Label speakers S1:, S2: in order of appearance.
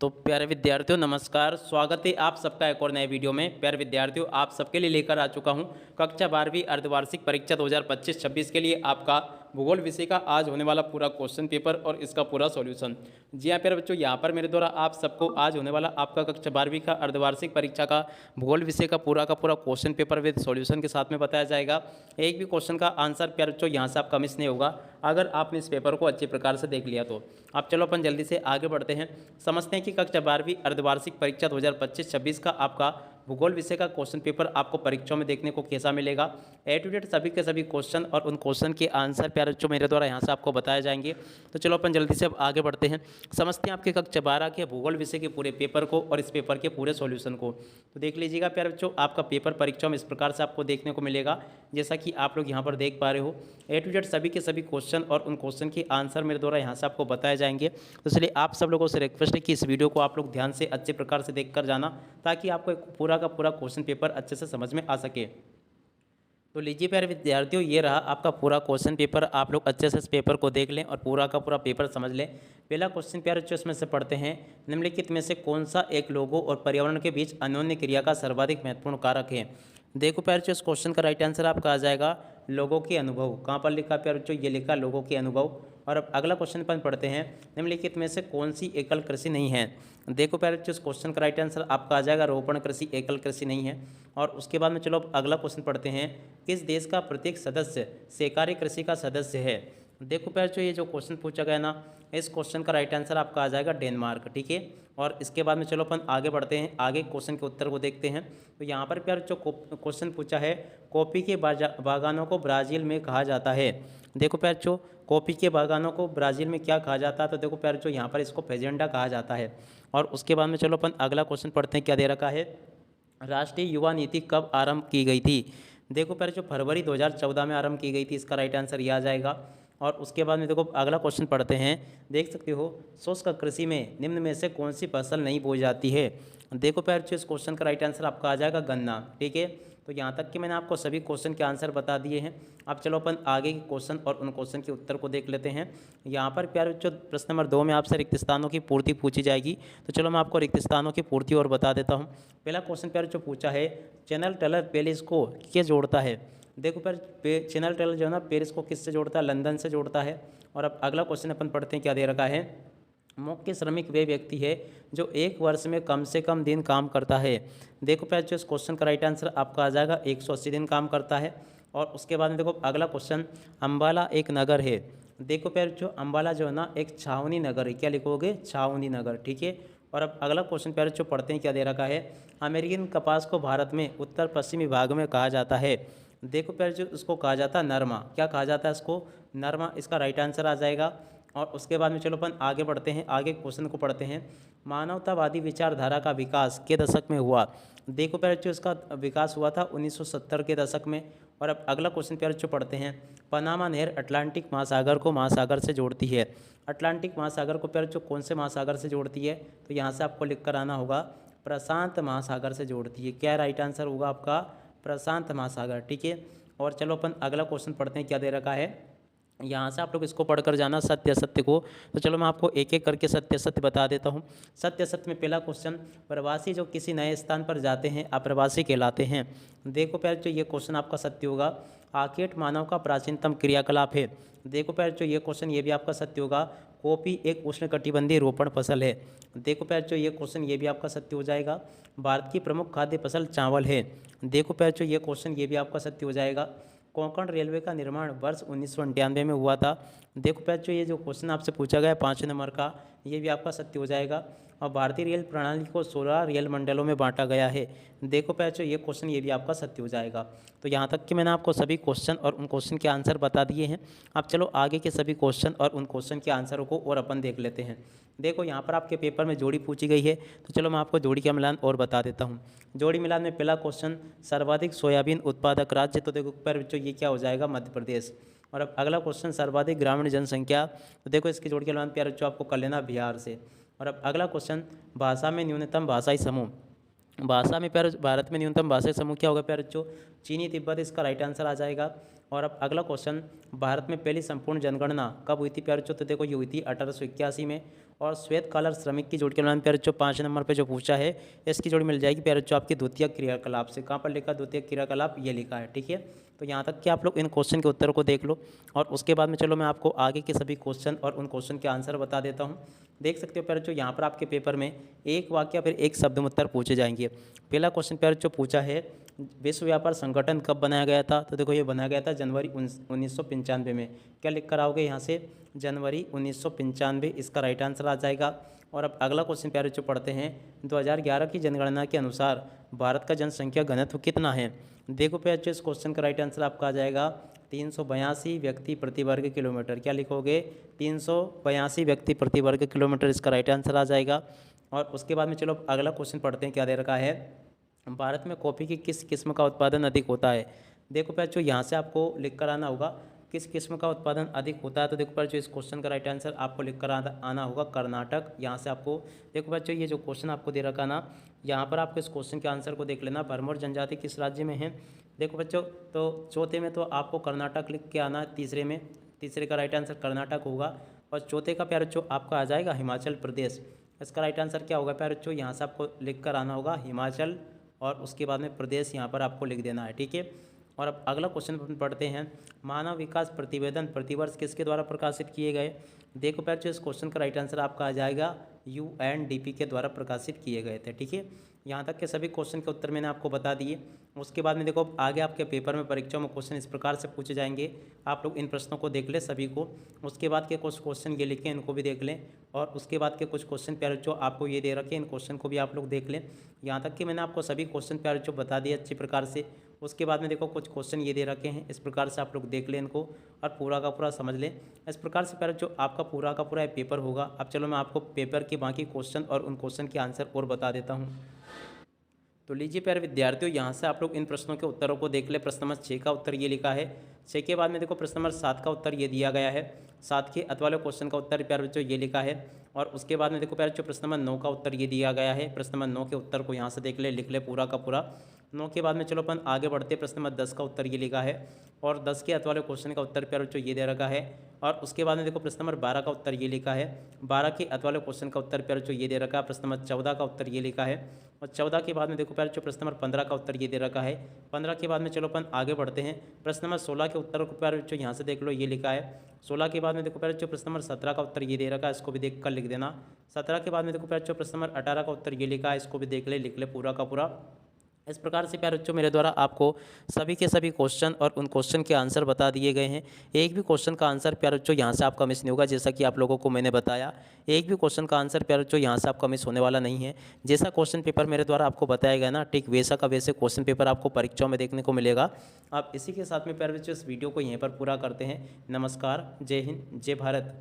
S1: तो प्यारे विद्यार्थियों नमस्कार, स्वागत है आप सबका एक और नए वीडियो में। प्यारे विद्यार्थियों, आप सबके लिए लेकर आ चुका हूं कक्षा 12वीं अर्धवार्षिक परीक्षा 2025-26 के लिए आपका भूगोल विषय का आज होने वाला पूरा क्वेश्चन पेपर और इसका पूरा सॉल्यूशन। जी हाँ प्यारे बच्चों, यहाँ पर मेरे द्वारा आप सबको आज होने वाला आपका कक्षा 12वीं का अर्धवार्षिक परीक्षा का भूगोल विषय का पूरा क्वेश्चन पेपर विद सॉल्यूशन के साथ में बताया जाएगा। एक भी क्वेश्चन का आंसर प्यारे बच्चों यहाँ से आपका मिस नहीं होगा अगर आपने इस पेपर को अच्छे प्रकार से देख लिया तो। अब चलो अपन जल्दी से आगे बढ़ते हैं, समझते हैं कि कक्षा 12वीं अर्धवार्षिक परीक्षा 2025-26 का आपका भूगोल विषय का क्वेश्चन पेपर आपको परीक्षाओं में देखने को कैसा मिलेगा। ए टू जेड सभी के सभी क्वेश्चन और उन क्वेश्चन के आंसर प्यारे बच्चों मेरे द्वारा यहाँ से आपको बताए जाएंगे। तो चलो अपन जल्दी से अब आगे बढ़ते हैं, समझते हैं आपके कक्षा 12 के भूगोल विषय के पूरे पेपर को और इस पेपर के पूरे सॉल्यूशन को। तो देख लीजिएगा प्यारे बच्चों, आपका पेपर परीक्षा में इस प्रकार से आपको देखने को मिलेगा जैसा कि आप लोग यहाँ पर देख पा रहे हो। ए टू जेड सभी के सभी क्वेश्चन और उन क्वेश्चन के आंसर मेरे द्वारा यहाँ से आपको बताए जाएंगे। तो इसलिए आप सब लोगों से रिक्वेस्ट है कि इस वीडियो को आप लोग ध्यान से अच्छे प्रकार से देख कर जाना, ताकि आपको एक पूरा का पूरा क्वेश्चन पेपर अच्छे से समझ में आ सके। तो लीजिए प्यारे विद्यार्थियों, ये रहा आपका पूरा क्वेश्चन पेपर। आप लोग अच्छे से इस पेपर को देख लें और पूरा का पूरा पेपर समझ लें। पहला क्वेश्चन प्यारे बच्चों इसमें से पढ़ते हैं, निम्नलिखित में से कौन सा एक लोगों और पर्यावरण के बीच अन्योन्य क्रिया का सर्वाधिक महत्वपूर्ण कारक है। देखो प्यारे बच्चों, इस क्वेश्चन का राइट आंसर आपका आ जाएगा लोगों के अनुभव। कहाँ पर लिखा प्यारे बच्चों, ये लिखा लोगों के अनुभव। और अब अगला क्वेश्चन अपन पढ़ते हैं, निम्नलिखित में से कौन सी एकल कृषि नहीं है। देखो प्यारे बच्चों, इस क्वेश्चन का राइट आंसर आपका आ जाएगा रोपण कृषि, एकल कृषि नहीं है। और उसके बाद में चलो अब अगला क्वेश्चन पढ़ते हैं, किस देश का प्रत्येक सदस्य सहकारी कृषि का सदस्य है। देखो प्यारे बच्चों, ये जो क्वेश्चन पूछा गया ना, इस क्वेश्चन का राइट आंसर आपका आ जाएगा डेनमार्क। ठीक है, और इसके बाद में चलो अपन आगे बढ़ते हैं, आगे क्वेश्चन के उत्तर को देखते हैं। तो यहाँ पर प्यारे बच्चों क्वेश्चन पूछा है, कॉफ़ी के बागानों को ब्राज़ील में कहा जाता है। देखो प्यारे बच्चों, कॉफ़ी के बागानों को ब्राज़ील में क्या कहा जाता है, तो देखो प्यारे बच्चों यहाँ पर इसको फेजेंडा कहा जाता है। और उसके बाद में चलो अपन अगला क्वेश्चन पढ़ते हैं, क्या दे रखा है, राष्ट्रीय युवा नीति कब आरंभ की गई थी। देखो प्यारे बच्चों, फरवरी 2014 में आरंभ की गई थी, इसका राइट आंसर ये आ जाएगा। और उसके बाद में देखो अगला क्वेश्चन पढ़ते हैं, देख सकते हो शुष्क कृषि में निम्न में से कौन सी फसल नहीं बोई जाती है। देखो प्यारे बच्चों, इस क्वेश्चन का राइट आंसर आपका आ जाएगा गन्ना। ठीक है, तो यहाँ तक कि मैंने आपको सभी क्वेश्चन के आंसर बता दिए हैं। अब चलो अपन आगे के क्वेश्चन और उन क्वेश्चन के उत्तर को देख लेते हैं। यहाँ पर प्यारे बच्चों प्रश्न नंबर 2 में आपसे रिक्त स्थानों की पूर्ति पूछी जाएगी। तो चलो मैं आपको रिक्त स्थानों की पूर्ति और बता देता हूँ। पहला क्वेश्चन प्यारे बच्चों पूछा है, चैनल टनल पेरिस को क्या जोड़ता है। देखो प्यारे, चैनल टनल जो है ना, पेरिस को किससे जोड़ता है, लंदन से जोड़ता है। और अब अगला क्वेश्चन अपन पढ़ते हैं, क्या दे रखा है, मुख्य श्रमिक वे व्यक्ति है जो एक वर्ष में कम से कम दिन काम करता है। देखो प्यारे बच्चों, इस क्वेश्चन का राइट आंसर आपका आ जाएगा 180 दिन काम करता है। और उसके बाद में देखो अगला क्वेश्चन, अम्बाला एक नगर है। देखो प्यारे बच्चों, अम्बाला जो है ना एक छावनी नगर है। क्या लिखोगे, छावनी नगर। ठीक है, और अब अगला क्वेश्चन प्यारे बच्चों पढ़ते हैं, क्या दे रखा है, अमेरिकन कपास को भारत में उत्तर पश्चिमी भाग में कहा जाता है। देखो प्यारे बच्चों, इसको कहा जाता है नरमा। क्या कहा जाता है इसको, नरमा। इसका राइट आंसर आ जाएगा। और उसके बाद में चलो अपन आगे बढ़ते हैं, आगे क्वेश्चन को पढ़ते हैं, मानवतावादी विचारधारा का विकास के दशक में हुआ। देखो प्यारे बच्चों, इसका विकास हुआ था 1970 के दशक में। और अब अगला क्वेश्चन प्यारे बच्चों पढ़ते हैं, पनामा नहर अटलांटिक महासागर को महासागर से जोड़ती है। अटलांटिक महासागर को प्यारे बच्चों कौन से महासागर से जोड़ती है, तो यहाँ से आपको लिख कर आना होगा, प्रशांत महासागर से जोड़ती है। क्या राइट आंसर होगा आपका, प्रशांत महासागर। ठीक है, और चलो अपन अगला क्वेश्चन पढ़ते हैं, क्या दे रखा है, यहाँ से आप लोग इसको पढ़कर जाना सत्य असत्य को। तो चलो मैं आपको एक एक करके सत्य असत्य बता देता हूँ। सत्य असत्य में पहला क्वेश्चन, प्रवासी जो किसी नए स्थान पर जाते हैं अप्रवासी कहलाते हैं। देखो प्यारे बच्चों, ये क्वेश्चन आपका सत्य होगा। आकेट मानव का प्राचीनतम क्रियाकलाप है। देखो प्यारे बच्चों, ये क्वेश्चन ये भी आपका सत्य होगा। कॉफी एक उष्णकटिबंधीय रोपण फसल है। देखो प्यारे बच्चों, ये क्वेश्चन ये भी आपका सत्य हो जाएगा। भारत की प्रमुख खाद्य फसल चावल है। देखो प्यारे बच्चों, ये क्वेश्चन ये भी आपका सत्य हो जाएगा। कोंकण रेलवे का निर्माण वर्ष 1998 में हुआ था। देखो बच्चों, ये जो क्वेश्चन आपसे पूछा गया है 5 नंबर का, ये भी आपका सत्य हो जाएगा। और भारतीय रेल प्रणाली को 16 रेल मंडलों में बांटा गया है। देखो बच्चों, ये क्वेश्चन ये भी आपका सत्य हो जाएगा। तो यहाँ तक कि मैंने आपको सभी क्वेश्चन और उन क्वेश्चन के आंसर बता दिए हैं। अब चलो आगे के सभी क्वेश्चन और उन क्वेश्चन के आंसरों को और अपन देख लेते हैं। देखो यहाँ पर आपके पेपर में जोड़ी पूछी गई है, तो चलो मैं आपको जोड़ी का मिलान और बता देता हूँ। जोड़ी मिलान में पहला क्वेश्चन, सर्वाधिक सोयाबीन उत्पादक राज्य, तो देखो पर बच्चों ये क्या हो जाएगा, मध्य प्रदेश। और अब अगला क्वेश्चन, सर्वाधिक ग्रामीण जनसंख्या, तो देखो इसकी जोड़ी का मिलान प्यारे बच्चों आपको कर लेना बिहार से। और अब अगला क्वेश्चन, भाषा में न्यूनतम भाषाई समूह। भाषा में प्यारे भारत में न्यूनतम भाषाई समूह क्या होगा प्यारे बच्चों, चीनी तिब्बत, इसका राइट आंसर आ जाएगा। और अब अगला क्वेश्चन, भारत में पहली संपूर्ण जनगणना कब हुई थी प्यारे बच्चों, तो देखो ये हुई थी 1881 में। और श्वेत कॉलर श्रमिक की जोड़ी के नाम प्यारे बच्चों 5 नंबर पे जो पूछा है इसकी जोड़ी मिल जाएगी प्यारे बच्चों आपकी द्वितीय क्रियाकलाप से। कहाँ पर लिखा द्वितीय क्रियाकलाप, ये लिखा है, ठीक है। तो यहाँ तक कि आप लोग इन क्वेश्चन के उत्तर को देख लो और उसके बाद में चलो मैं आपको आगे के सभी क्वेश्चन और उन क्वेश्चन के आंसर बता देता हूँ। देख सकते हो प्यारे बच्चों यहाँ पर आपके पेपर में एक वाक्य फिर एक शब्द में उत्तर पूछे जाएंगे। पहला क्वेश्चन प्यारे बच्चों पूछा है विश्व व्यापार संगठन कब बनाया गया था, तो देखो ये बनाया गया था जनवरी 1995 में। क्या लिख कर आओगे यहाँ से, जनवरी 1995, इसका राइट आंसर आ जाएगा। और अब अगला क्वेश्चन प्यारे बच्चों पढ़ते हैं 2011 की जनगणना के अनुसार भारत का जनसंख्या घनत्व कितना है। देखो प्यारे बच्चों इस क्वेश्चन का राइट आंसर आपका आ जाएगा 382 व्यक्ति प्रति वर्ग किलोमीटर। क्या लिखोगे, 382 व्यक्ति प्रति वर्ग किलोमीटर, इसका राइट आंसर आ जाएगा। और उसके बाद में चलो अगला क्वेश्चन पढ़ते हैं, क्या दे रखा है, भारत में कॉफ़ी की किस किस्म का उत्पादन अधिक होता है। देखो बच्चों यहाँ से आपको लिख कर आना होगा किस किस्म का उत्पादन अधिक होता है। तो देखो बच्चों इस क्वेश्चन का राइट आंसर आपको लिख कर आना होगा कर्नाटक। यहाँ से आपको देखो बच्चों ये जो क्वेश्चन आपको दे रखा ना, यहाँ पर आपको इस क्वेश्चन के आंसर को देख लेना, भरमौर जनजाति किस राज्य में है। देखो बच्चों तो चौथे में तो आपको कर्नाटक लिख के आना, तीसरे का राइट आंसर कर्नाटक होगा और चौथे का प्यारे बच्चों आपका आ जाएगा हिमाचल प्रदेश। इसका राइट आंसर क्या होगा प्यारे बच्चों, यहाँ से आपको लिख कर आना होगा हिमाचल और उसके बाद में प्रदेश यहाँ पर आपको लिख देना है, ठीक है। और अब अगला क्वेश्चन पढ़ते हैं, मानव विकास प्रतिवेदन प्रतिवर्ष किसके द्वारा प्रकाशित किए गए। देखो बच्चों इस क्वेश्चन का राइट आंसर आपका आ जाएगा UNDP के द्वारा प्रकाशित किए गए थे, ठीक है। यहाँ तक के सभी क्वेश्चन के उत्तर मैंने आपको बता दिए। उसके बाद में देखो आगे आपके पेपर में परीक्षाओं में क्वेश्चन इस प्रकार से पूछे जाएंगे, आप लोग इन प्रश्नों को देख लें सभी को। उसके बाद के कुछ क्वेश्चन ये लिखे इनको भी देख लें और उसके बाद के कुछ क्वेश्चन प्यारे जो आपको ये दे रखे इन क्वेश्चन को भी आप लोग देख लें। यहाँ तक कि मैंने आपको सभी क्वेश्चन प्यारे जो बता दिए अच्छी प्रकार से। उसके बाद में देखो कुछ क्वेश्चन ये दे रखे हैं, इस प्रकार से आप लोग देख लें इनको और पूरा का पूरा समझ लें। इस प्रकार से प्यारे जो आपका पूरा का पूरा पेपर होगा। अब चलो मैं आपको पेपर के बाकी क्वेश्चन और उन क्वेश्चन के आंसर और बता देता हूँ। तो लीजिए प्यारे विद्यार्थियों यहाँ से आप लोग इन प्रश्नों के उत्तरों को देख ले। प्रश्न नंबर 6 का उत्तर ये लिखा है, 6 के बाद में देखो प्रश्न नंबर 7 का उत्तर ये दिया गया है, 7 के अत वाले क्वेश्चन का उत्तर प्यारे बच्चों ये लिखा है। और उसके बाद में देखो प्यारे बच्चों प्रश्न नंबर 9 का उत्तर ये दिया गया है। प्रश्न नंबर 9 के उत्तर को यहाँ से देख ले, लिख ले पूरा का पूरा। 9 के बाद में चलो अपन आगे बढ़ते, प्रश्न नंबर 10 का उत्तर ये लिखा है और 10 के अत वाले क्वेश्चन का उत्तर प्यारे बच्चों ये दे रखा है। और उसके बाद में देखो प्रश्न नंबर 12 का उत्तर ये लिखा है, 12 के अत वाले क्वेश्चन का उत्तर प्यारे बच्चों ये दे रखा है। प्रश्न नंबर 14 का उत्तर ये लिखा है और 14 के बाद में देखो प्यारे बच्चों प्रश्न नंबर 15 का उत्तर ये दे रखा है। 15 के बाद में चलो अपन आगे बढ़ते हैं, प्रश्न नंबर 16 के उत्तर को प्यारे बच्चों यहाँ से देख लो ये लिखा है। 16 के बाद में देखो प्यारे बच्चों प्रश्न नंबर 17 का उत्तर ये दे रखा है, इसको भी देख कर लिख देना। 17 के बाद में देखो प्यारे बच्चों प्रश्न नंबर 18 का उत्तर ये लिखा है, इसको भी देख ले, लिख ले पूरा का पूरा। इस प्रकार से प्यारे बच्चों मेरे द्वारा आपको सभी के सभी क्वेश्चन और उन क्वेश्चन के आंसर बता दिए गए हैं। एक भी क्वेश्चन का आंसर प्यारे बच्चों यहाँ से आपका मिस नहीं होगा, जैसा कि आप लोगों को मैंने बताया। एक भी क्वेश्चन का आंसर प्यारे बच्चों यहाँ से आपका मिस होने वाला नहीं है। जैसा क्वेश्चन पेपर मेरे द्वारा आपको बताया गया ना, ठीक वैसा का वैसे क्वेश्चन पेपर आपको परीक्षाओं में देखने को मिलेगा। आप इसी के साथ में प्यारे बच्चों इस वीडियो को यहीं पर पूरा करते हैं। नमस्कार, जय हिंद, जय भारत।